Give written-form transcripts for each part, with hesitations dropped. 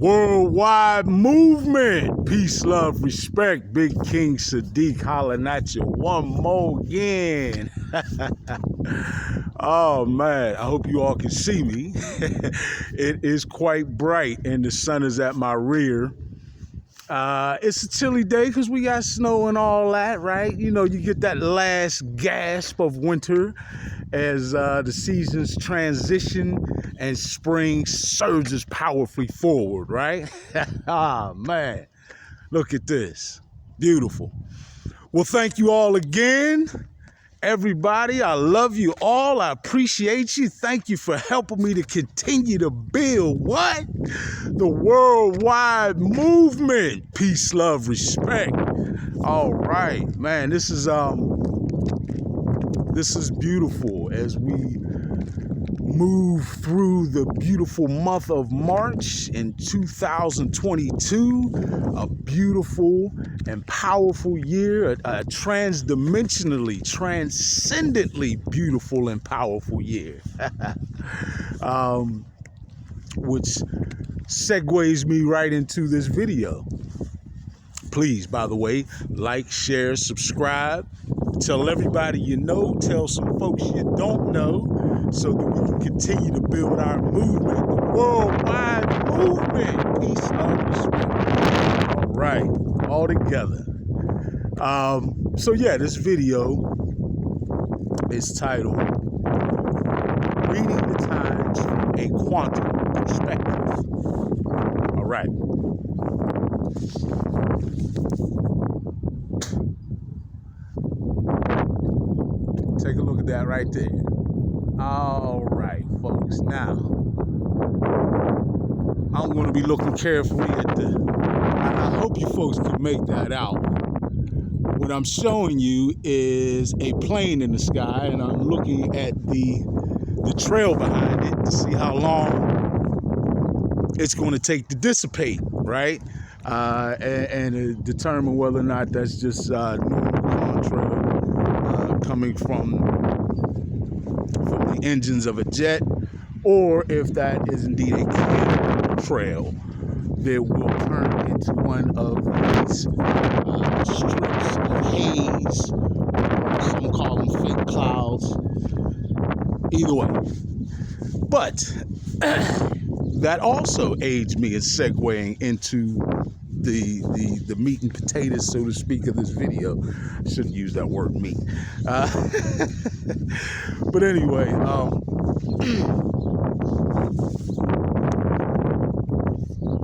Worldwide movement. Peace, love, respect. Big King Sadiq hollering at you one more again. Oh man, I hope you all can see me. It is quite bright and the sun is at my rear. It's a chilly day because we got snow and all that, right? You know, you get that last gasp of winter as the seasons transition and spring surges powerfully forward, right? Ah, man, look at this. Beautiful. Well, thank you all again. Everybody, I love you all. I appreciate you. Thank you for helping me to continue to build what? The worldwide movement. Peace, love, respect. All right, man, this is beautiful as we move through the beautiful month of March in 2022, a beautiful and powerful year, a transcendently beautiful and powerful year, which segues me right into this video. Please, by the way, like, share, subscribe, tell everybody you know, tell some folks you don't know, so that we can continue to build our movement, the worldwide movement. Peace, love, respect. All right, all together. So yeah, this video is titled Reading the Times from a Quantum Perspective. All right. Take a look at that right there. All right, folks. Now, I'm going to be looking carefully at I hope you folks can make that out. What I'm showing you is a plane in the sky, and I'm looking at the trail behind it to see how long it's going to take to dissipate, right? And determine whether or not that's just normal contrail coming from the engines of a jet, or if that is indeed a trail that will turn into one of these strips of haze. Some call them fake clouds. Either way. But that also aids me in segueing into the meat and potatoes, so to speak, of this video. I shouldn't use that word meat. But anyway,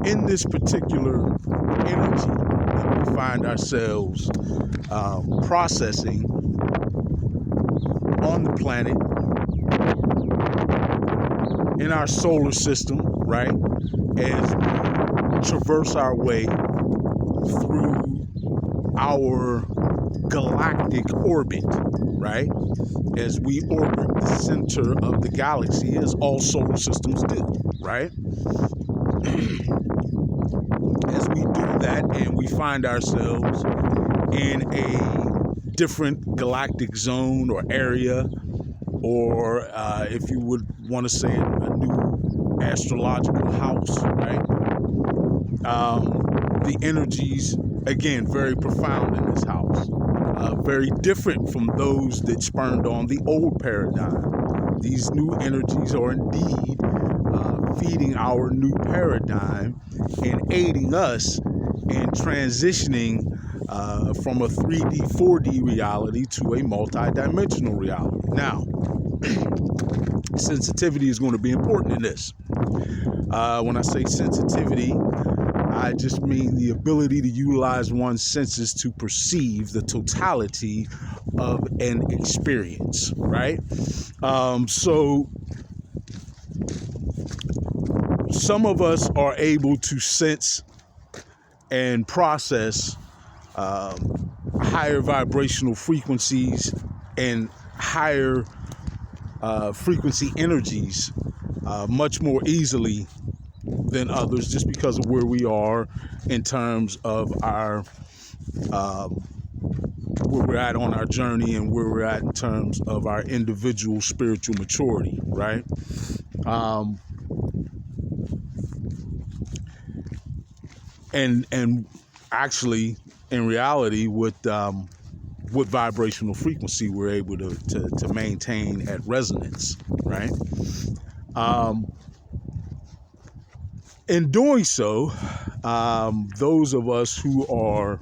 in this particular energy that we find ourselves processing on the planet, in our solar system, right, as we traverse our way through our galactic orbit, right, as we orbit the center of the galaxy, as all solar systems do, right? As we do that and we find ourselves in a different galactic zone or area, or if you would want to say a new astrological house, right? The energies, again, very profound in this house, very different from those that spurned on the old paradigm. These new energies are indeed feeding our new paradigm and aiding us in transitioning from a 3D, 4D reality to a multi-dimensional reality. Now, sensitivity is going to be important in this. When I say sensitivity, I just mean the ability to utilize one's senses to perceive the totality of an experience, right? So some of us are able to sense and process higher vibrational frequencies and higher frequency energies much more easily than others, just because of where we are in terms of our where we're at on our journey and where we're at in terms of our individual spiritual maturity, right? and actually, in reality, what vibrational frequency we're able to maintain at resonance, right? In doing so, those of us who are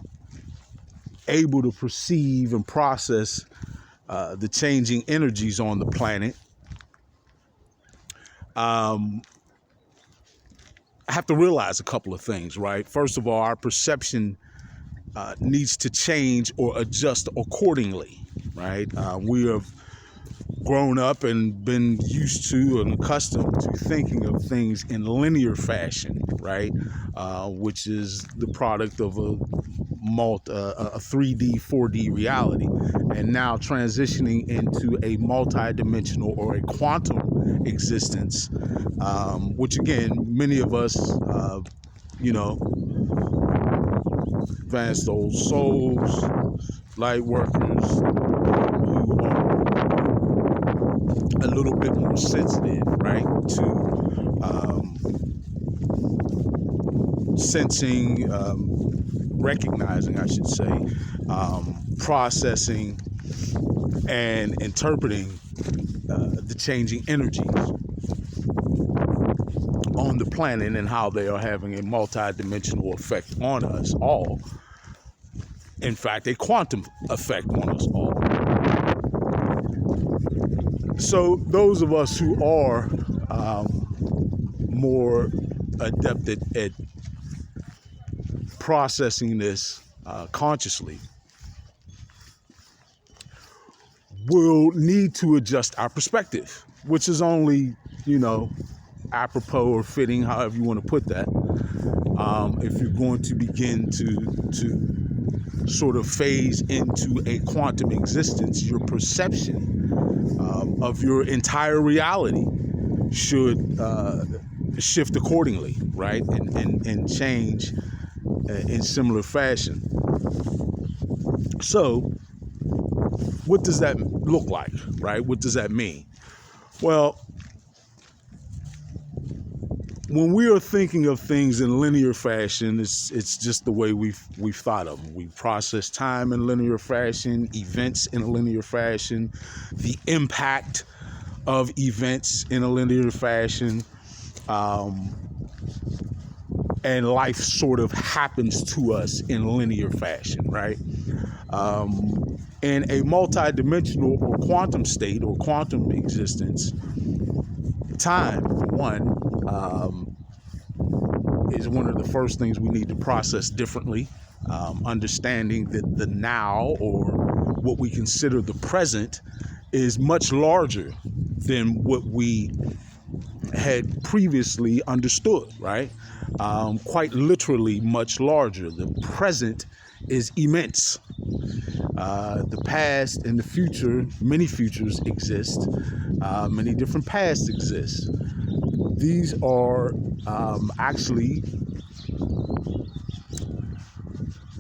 able to perceive and process the changing energies on the planet, have to realize a couple of things, right? First of all, our perception needs to change or adjust accordingly, right? We have grown up and been used to and accustomed to thinking of things in linear fashion, right? Which is the product of a 3D, 4D reality, and now transitioning into a multi-dimensional or a quantum existence, which again, many of us, advanced old souls, light workers, who are a little bit more sensitive, right, to sensing, recognizing, I should say, processing and interpreting the changing energies on the planet and how they are having a multi-dimensional effect on us all. In fact, a quantum effect on us all. So those of us who are more adept at processing this consciously will need to adjust our perspective, which is only, apropos or fitting, however you want to put that. If you're going to begin to sort of phase into a quantum existence, your perception of your entire reality should shift accordingly, right? And change in similar fashion. So what does that look like, right? What does that mean? Well, when we are thinking of things in linear fashion, it's just the way we've thought of them. We process time in linear fashion, events in a linear fashion, the impact of events in a linear fashion, and life sort of happens to us in linear fashion, right? In a multidimensional or quantum state or quantum existence, time, for one, is one of the first things we need to process differently. Understanding that the now, or what we consider the present, is much larger than what we had previously understood, right? Quite literally much larger. The present is immense. The past and the future, many futures exist. Many different pasts exist. These are actually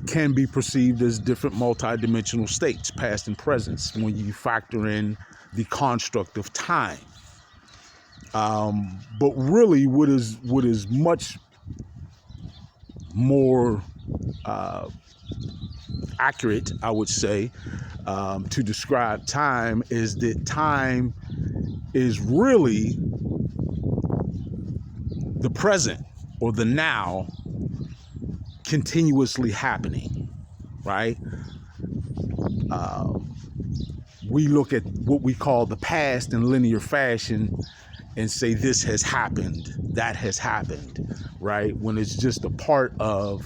can be perceived as different multidimensional states, past and present, when you factor in the construct of time. But really, what is much more accurate, I would say, to describe time is that time is really the present or the now continuously happening, right? We look at what we call the past in linear fashion and say this has happened, that has happened, right? When it's just a part of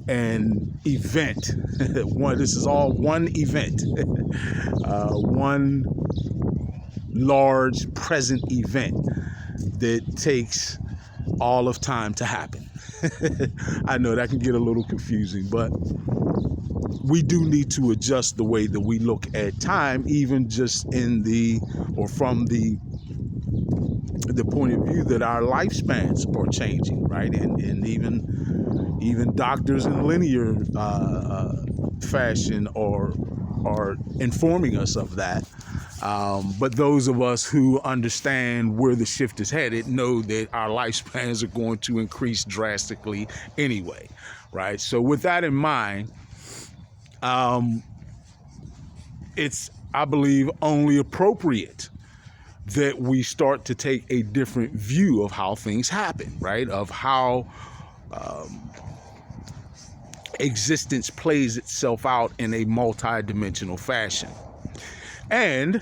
an event. This is all one event, one large present event that takes all of time to happen. I know that can get a little confusing, but we do need to adjust the way that we look at time, even just from the point of view that our lifespans are changing, right? And even doctors in linear fashion are informing us of that. But those of us who understand where the shift is headed know that our lifespans are going to increase drastically anyway, right? So with that in mind, it's, I believe, only appropriate that we start to take a different view of how things happen, right? Of how existence plays itself out in a multi-dimensional fashion. And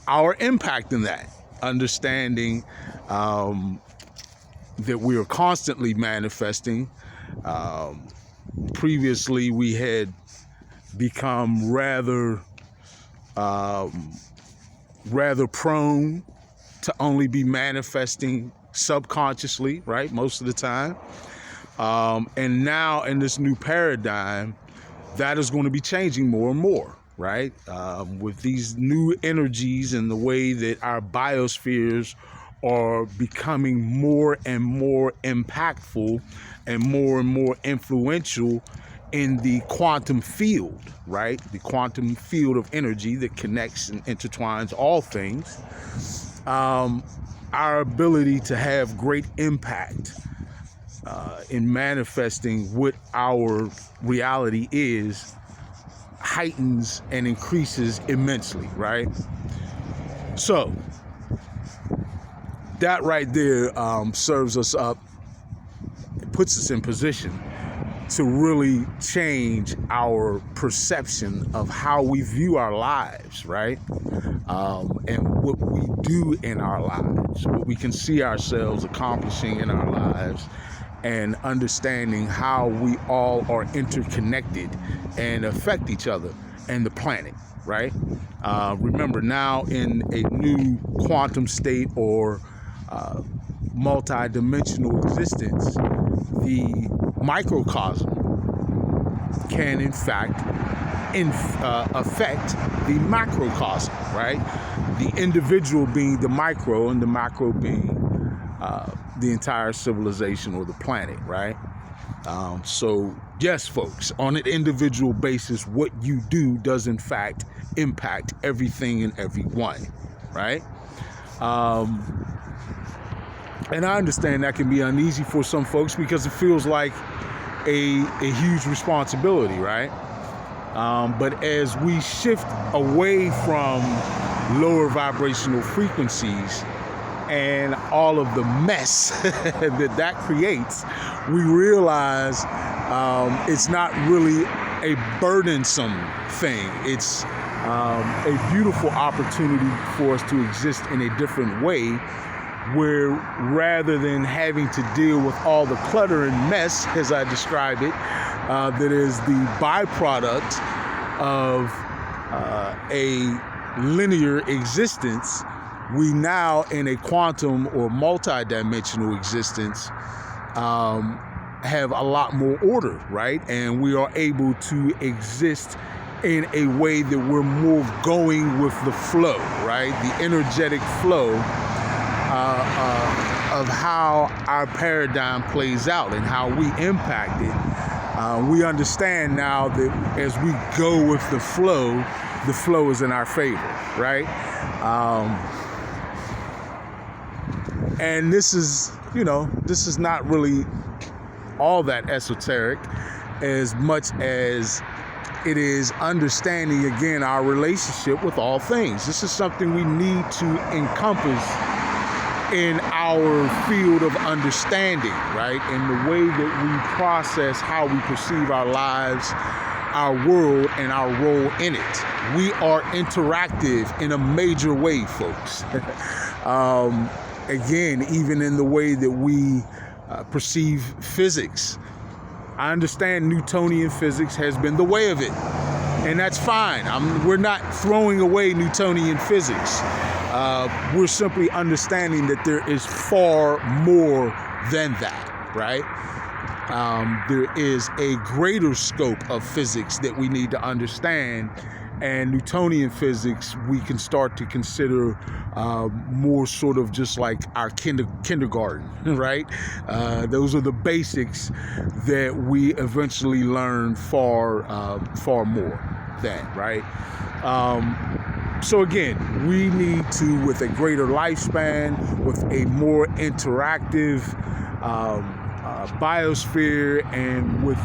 our impact in that, understanding that we are constantly manifesting. Previously, we had become rather prone to only be manifesting subconsciously, right? Most of the time. And now in this new paradigm, that is going to be changing more and more, right? With these new energies and the way that our biospheres are becoming more and more impactful and more influential in the quantum field, right? The quantum field of energy that connects and intertwines all things. Our ability to have great impact in manifesting what our reality is heightens and increases immensely, right? So that right there serves us up, it puts us in position to really change our perception of how we view our lives, right? And what we do in our lives, what we can see ourselves accomplishing in our lives, and understanding how we all are interconnected and affect each other and the planet, right? Remember, now in a new quantum state or multi-dimensional existence, the microcosm can in fact affect the macrocosm, right? The individual being the micro and the macro being the entire civilization or the planet, right? So yes, folks, on an individual basis, what you do does in fact impact everything and everyone, right? And I understand that can be uneasy for some folks because it feels like a huge responsibility, right? But as we shift away from lower vibrational frequencies and all of the mess that creates, we realize it's not really a burdensome thing. It's a beautiful opportunity for us to exist in a different way, where rather than having to deal with all the clutter and mess, as I describe it, that is the byproduct of a linear existence, we now in a quantum or multi-dimensional existence have a lot more order, right? And we are able to exist in a way that we're more going with the flow, right? The energetic flow of how our paradigm plays out and how we impact it. We understand now that as we go with the flow is in our favor, right? And this is not really all that esoteric as much as it is understanding, again, our relationship with all things. This is something we need to encompass in our field of understanding, right? In the way that we process how we perceive our lives, our world, and our role in it. We are interactive in a major way, folks. Again, even in the way that we perceive physics. I understand Newtonian physics has been the way of it, and that's fine. We're not throwing away Newtonian physics. We're simply understanding that there is far more than that, right? There is a greater scope of physics that we need to understand, and Newtonian physics we can start to consider more sort of just like our kindergarten, right? Those are the basics that we eventually learn far more than, right? So again, we need to, with a greater lifespan, with a more interactive biosphere, and with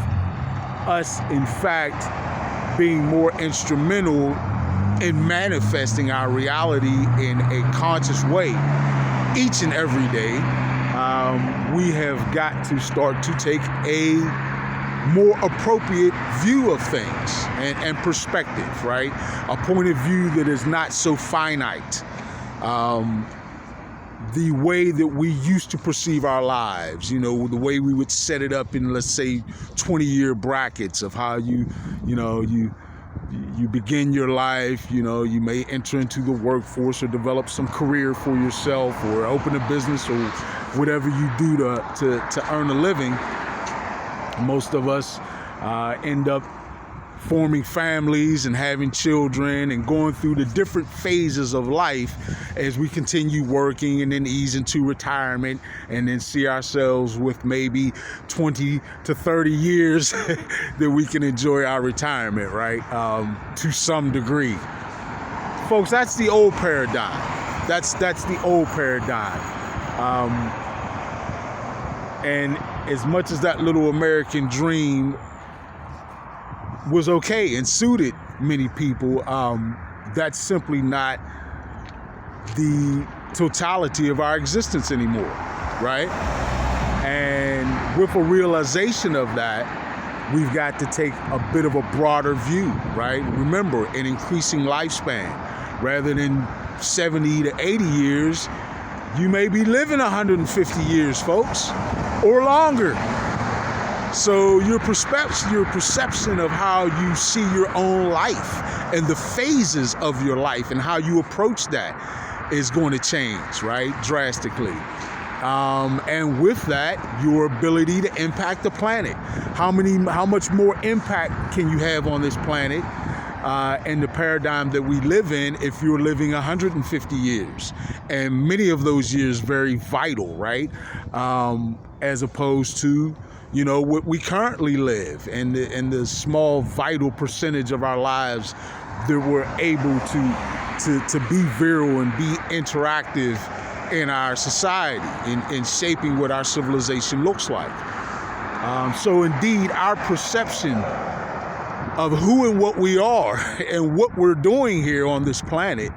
us, in fact, being more instrumental in manifesting our reality in a conscious way each and every day, we have got to start to take a more appropriate view of things and perspective, right? A point of view that is not so finite. The way that we used to perceive our lives, the way we would set it up in, let's say, 20-year brackets of how you begin your life. You may enter into the workforce or develop some career for yourself or open a business or whatever you do to earn a living. Most of us end up forming families and having children and going through the different phases of life as we continue working, and then ease into retirement, and then see ourselves with maybe 20 to 30 years that we can enjoy our retirement, right? To some degree. Folks, that's the old paradigm. That's the old paradigm. And as much as that little American dream was okay and suited many people, that's simply not the totality of our existence anymore, right? And with a realization of that, we've got to take a bit of a broader view, right? Remember, an increasing lifespan. Rather than 70 to 80 years, you may be living 150 years, folks, or longer. So your perception of how you see your own life and the phases of your life and how you approach that is going to change, right? Drastically. And with that, your ability to impact the planet. How much more impact can you have on this planet and the paradigm that we live in if you're living 150 years? And many of those years very vital, right? As opposed to what we currently live, and the small vital percentage of our lives that we're able to be virile and be interactive in our society, in shaping what our civilization looks like. So indeed, our perception of who and what we are and what we're doing here on this planet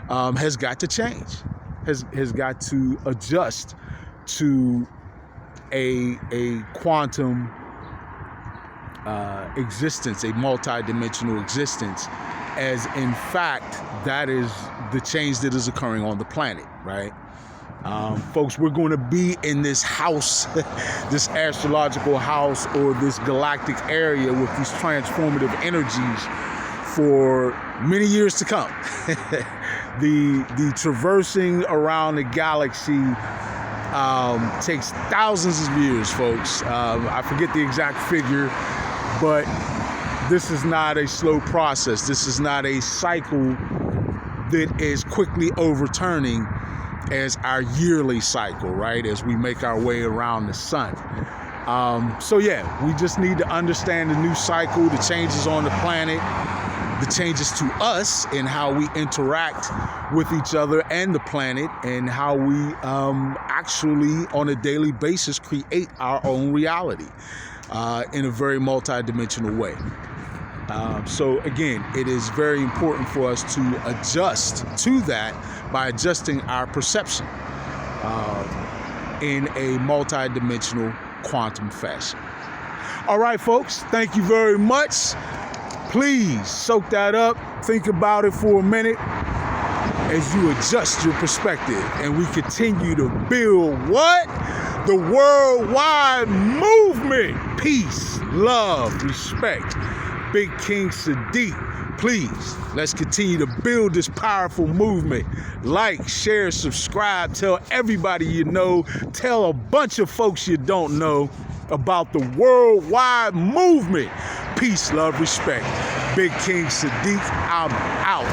has got to change, has got to adjust to a quantum existence, a multi-dimensional existence, as in fact that is the change that is occurring on the planet, right? Folks, we're going to be in this house, this astrological house, or this galactic area with these transformative energies for many years to come. The traversing around the galaxy takes thousands of years, folks. I forget the exact figure, but this is not a slow process. This is not a cycle that is quickly overturning as our yearly cycle, right? As we make our way around the sun. So yeah, we just need to understand the new cycle, the changes on the planet, the changes to us in how we interact with each other and the planet, and how we actually on a daily basis create our own reality in a very multidimensional way. So again, it is very important for us to adjust to that by adjusting our perception in a multidimensional quantum fashion. All right, folks, thank you very much. Please soak that up. Think about it for a minute as you adjust your perspective, and we continue to build what? The worldwide movement. Peace, love, respect. Big King Sadiq. Please, let's continue to build this powerful movement. Like, share, subscribe, tell everybody you know, tell a bunch of folks you don't know about the worldwide movement. Peace, love, respect. Big King Sadiq, I'm out.